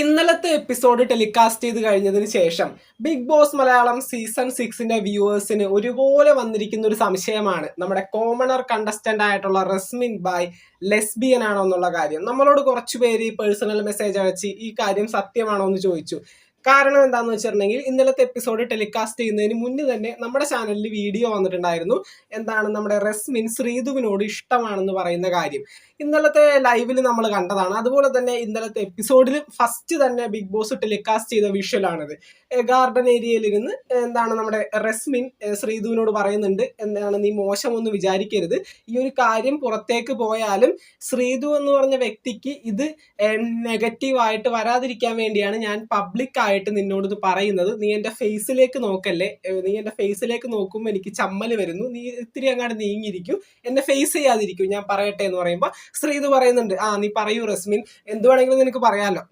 ഇന്നലത്തെ episode telecast ചെയ്ത് കഴിഞ്ഞതിന് ശേഷം ബിഗ് ബോസ് മലയാളം സീസൺ 6ന്റെ വ്യൂവേഴ്സിന് ഒരുപോലെ വന്നിരിക്കുന്ന ഒരു സംശയമാണ് നമ്മുടെ കോമണർ കണ്ടസ്റ്റന്റ് ആയിട്ടുള്ള റസ്മിൻ ബായ് ലെസ്ബിയൻ ആണോ എന്നുള്ള കാര്യം. നമ്മളോട് കുറച്ചു പേര് പേഴ്സണൽ മെസ്സേജ് അയച്ച് ഈ കാര്യം സത്യമാണോ എന്ന് ചോദിച്ചു. കാരണം എന്താന്ന് വെച്ചിട്ടുണ്ടെങ്കിൽ ഇന്നലത്തെ എപ്പിസോഡ് ടെലികാസ്റ്റ് ചെയ്യുന്നതിന് മുന്നേ തന്നെ നമ്മുടെ ചാനലിൽ വീഡിയോ വന്നിട്ടുണ്ടായിരുന്നു. എന്താണ് നമ്മുടെ റസ്മിൻ ശ്രീധുവിനോട് ഇഷ്ടമാണെന്ന് പറയുന്ന കാര്യം ഇന്നലത്തെ ലൈവിൽ നമ്മൾ കണ്ടതാണ്. അതുപോലെ തന്നെ ഇന്നലത്തെ എപ്പിസോഡിൽ ഫസ്റ്റ് തന്നെ ബിഗ് ബോസ് ടെലികാസ്റ്റ് ചെയ്ത വിഷ്വലാണിത്. ഗാർഡൻ ഏരിയയിൽ ഇരുന്ന് എന്താണ് നമ്മുടെ റസ്മിൻ ശ്രീധുവിനോട് പറയുന്നുണ്ട്, എന്താണ് നീ മോശമൊന്നും വിചാരിക്കരുത്, ഈ ഒരു കാര്യം പുറത്തേക്ക് പോയാലും ശ്രീധു എന്ന് പറഞ്ഞ വ്യക്തിക്ക് ഇത് നെഗറ്റീവായിട്ട് വരാതിരിക്കാൻ വേണ്ടിയാണ് ഞാൻ പബ്ലിക് ആയിട്ട് നിന്നോട് ഇത് പറയുന്നത്. നീ എൻ്റെ ഫേസിലേക്ക് നോക്കല്ലേ, നീ എൻ്റെ ഫേസിലേക്ക് നോക്കുമ്പോൾ എനിക്ക് ചമ്മല് വരുന്നു, നീ ഇത്തിരി അങ്ങോട്ട് നീങ്ങിയിരിക്കും, എന്നെ ഫേസ് ചെയ്യാതിരിക്കും, ഞാൻ പറയട്ടെ എന്ന് പറയുമ്പോൾ ശ്രീധു പറയുന്നുണ്ട്, നീ പറയൂ റസ്മിൻ, എന്ത് വേണമെങ്കിലും നിനക്ക് പറയാമല്ലോ.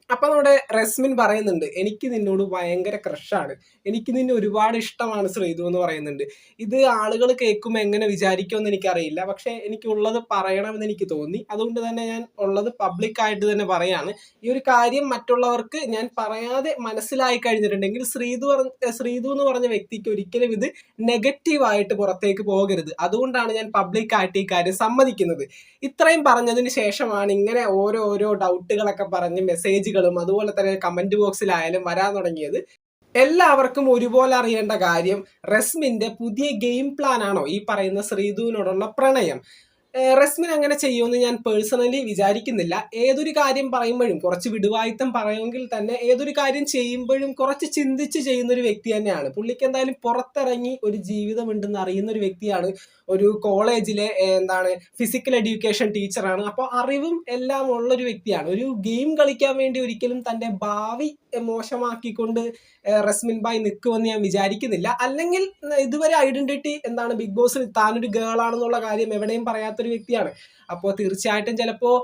അപ്പൊ നമ്മുടെ റസ്മിൻ പറയുന്നുണ്ട്, എനിക്ക് നിന്നോട് ഭയങ്കര ക്രഷാണ്, എനിക്ക് നിന്നെ ഒരുപാട് ഇഷ്ടമാണ് ശ്രീധു എന്ന് പറയുന്നുണ്ട്. ഇത് ആളുകൾ കേൾക്കുമ്പോൾ എങ്ങനെ വിചാരിക്കുമെന്ന് എനിക്കറിയില്ല, പക്ഷെ എനിക്കുള്ളത് പറയണമെന്ന് എനിക്ക് തോന്നി. അതുകൊണ്ട് തന്നെ ഞാൻ ഉള്ളത് പബ്ലിക്കായിട്ട് തന്നെ പറയാണ്. ഈ ഒരു കാര്യം മറ്റുള്ളവർക്ക് ഞാൻ പറയാതെ മനസ്സിലായി കഴിഞ്ഞിട്ടുണ്ടെങ്കിൽ ശ്രീധു എന്ന് പറഞ്ഞ വ്യക്തിക്ക് ഒരിക്കലും ഇത് നെഗറ്റീവായിട്ട് പുറത്തേക്ക് പോകരുത്. അതുകൊണ്ടാണ് ഞാൻ പബ്ലിക്കായിട്ട് ഈ കാര്യം സമ്മതിക്കുന്നത്. ഇത്രയും പറഞ്ഞതിന് ശേഷമാണ് ഇങ്ങനെ ഓരോ ഡൗട്ടുകളൊക്കെ പറഞ്ഞ് മെസ്സേജുകൾ അതുപോലെ തന്നെ കമന്റ് ബോക്സിലായാലും വരാൻ തുടങ്ങിയത്. എല്ലാവർക്കും ഒരുപോലെ അറിയേണ്ട കാര്യം, റസ്മിന്റെ പുതിയ ഗെയിം പ്ലാൻ ആണോ ഈ പറയുന്ന ശ്രീധുവിനോടുള്ള പ്രണയം? റസ്മിൻ അങ്ങനെ ചെയ്യുമെന്ന് ഞാൻ പേഴ്സണലി വിചാരിക്കുന്നില്ല. ഏതൊരു കാര്യം പറയുമ്പോഴും കുറച്ച് വിടുവായിത്തം പറയുമെങ്കിൽ തന്നെ ഏതൊരു കാര്യം ചെയ്യുമ്പോഴും കുറച്ച് ചിന്തിച്ച് ചെയ്യുന്ന ഒരു വ്യക്തി തന്നെയാണ്. പുള്ളിക്ക് എന്തായാലും പുറത്തിറങ്ങി ഒരു ജീവിതം ഉണ്ടെന്ന് അറിയുന്ന ഒരു വ്യക്തിയാണ്. ഒരു കോളേജിലെ എന്താണ് ഫിസിക്കൽ എഡ്യൂക്കേഷൻ ടീച്ചറാണ്. അപ്പോൾ അറിവും എല്ലാം ഉള്ളൊരു വ്യക്തിയാണ്. ഒരു ഗെയിം കളിക്കാൻ വേണ്ടി ഒരിക്കലും തൻ്റെ ഭാവി മോശമാക്കിക്കൊണ്ട് റസ്മിൻ ബായ് നിൽക്കുമെന്ന് ഞാൻ വിചാരിക്കുന്നില്ല. അല്ലെങ്കിൽ ഇതുവരെ ഐഡന്റിറ്റി എന്താണ് ബിഗ് ബോസിൽ താനൊരു ഗേൾ ആണെന്നുള്ള കാര്യം എവിടെയും പറയാത്തൊരു വ്യക്തിയാണ്. അപ്പോൾ തീർച്ചയായിട്ടും ചിലപ്പോൾ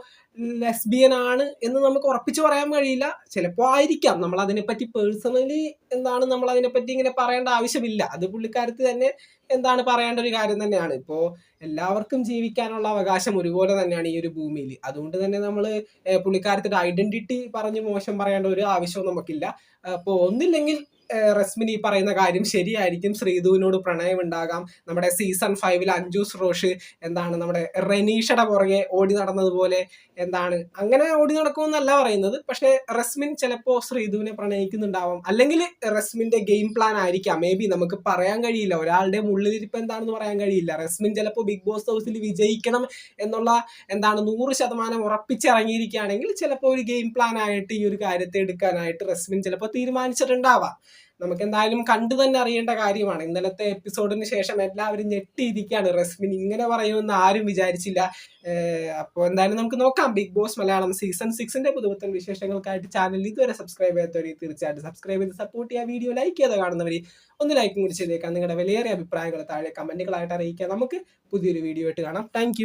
ലെസ്ബിയൻ ആണ് എന്ന് നമുക്ക് ഉറപ്പിച്ച് പറയാൻ കഴിയില്ല. ചിലപ്പോൾ ആയിരിക്കാം. നമ്മൾ അതിനെപ്പറ്റി പേഴ്സണലി നമ്മൾ അതിനെപ്പറ്റി ഇങ്ങനെ പറയേണ്ട ആവശ്യമില്ല. അത് പുള്ളിക്കാരത്ത് തന്നെ എന്താണ് പറയേണ്ട ഒരു കാര്യം തന്നെയാണ്. ഇപ്പോൾ എല്ലാവർക്കും ജീവിക്കാനുള്ള അവകാശം ഒരുപോലെ തന്നെയാണ് ഈ ഒരു ഭൂമിയിൽ. അതുകൊണ്ട് തന്നെ നമ്മൾ പുള്ളിക്കാരത്തിന്റെ ഐഡന്റിറ്റി പറഞ്ഞ് മോശം പറയേണ്ട ഒരു ആവശ്യവും നമുക്കില്ല. അപ്പോൾ ഒന്നില്ലെങ്കിൽ റസ്മിൻ ഈ പറയുന്ന കാര്യം ശരിയായിരിക്കും, ശ്രീധുവിനോട് പ്രണയം ഉണ്ടാകാം. നമ്മുടെ സീസൺ 5 അഞ്ജൂസ് റോഷ് നമ്മുടെ റെനീഷയുടെ പുറകെ ഓടി നടന്നതുപോലെ അങ്ങനെ ഓടി നടക്കുമെന്നല്ല പറയുന്നത്. പക്ഷെ റസ്മിൻ ചിലപ്പോൾ ശ്രീധുവിനെ പ്രണയിക്കുന്നുണ്ടാവാം, അല്ലെങ്കിൽ റസ്മിന്റെ ഗെയിം പ്ലാൻ ആയിരിക്കാം. മേ ബി നമുക്ക് പറയാൻ കഴിയില്ല, ഒരാളുടെ ഉള്ളിലിരിപ്പ് എന്താണെന്ന് പറയാൻ കഴിയില്ല. റസ്മിൻ ചിലപ്പോൾ ബിഗ് ബോസ് ഹൗസിൽ വിജയിക്കണം എന്നുള്ള 100% ഉറപ്പിച്ചിറങ്ങിയിരിക്കുകയാണെങ്കിൽ ചിലപ്പോൾ ഒരു ഗെയിം പ്ലാൻ ആയിട്ട് ഈ ഒരു കാര്യത്തെ എടുക്കാനായിട്ട് റസ്മിൻ ചിലപ്പോൾ തീരുമാനിച്ചിട്ടുണ്ടാവാം. നമുക്ക് എന്തായാലും കണ്ടു തന്നെ അറിയേണ്ട കാര്യമാണ്. ഇന്നലത്തെ എപ്പിസോഡിന് ശേഷം എല്ലാവരും ഞെട്ടിയിരിക്കുകയാണ്. റസ്മിൻ ഇങ്ങനെ പറയുമെന്ന് ആരും വിചാരിച്ചില്ല. അപ്പോൾ എന്തായാലും നമുക്ക് നോക്കാം. ബിഗ് ബോസ് മലയാളം സീസൺ 6ന്റെ പുതുപുത്തൻ വിശേഷങ്ങൾക്കായിട്ട് ചാനൽ ഇതുവരെ സബ്സ്ക്രൈബ് ചെയ്യാത്തവർ തീർച്ചയായിട്ടും സബ്സ്ക്രൈബ് ചെയ്ത് സപ്പോർട്ട് ചെയ്യുക. വീഡിയോ ലൈക്ക് ചെയ്ത് കാണുന്നവർ ഒന്ന് ലൈക്കും കൂടി ചെയ്തേക്കാം. നിങ്ങളുടെ വിലയേറിയ അഭിപ്രായങ്ങൾ താഴെ കമന്റുകളായിട്ട് അറിയിക്കുക. നമുക്ക് പുതിയൊരു വീഡിയോ ആയിട്ട് കാണാം. താങ്ക്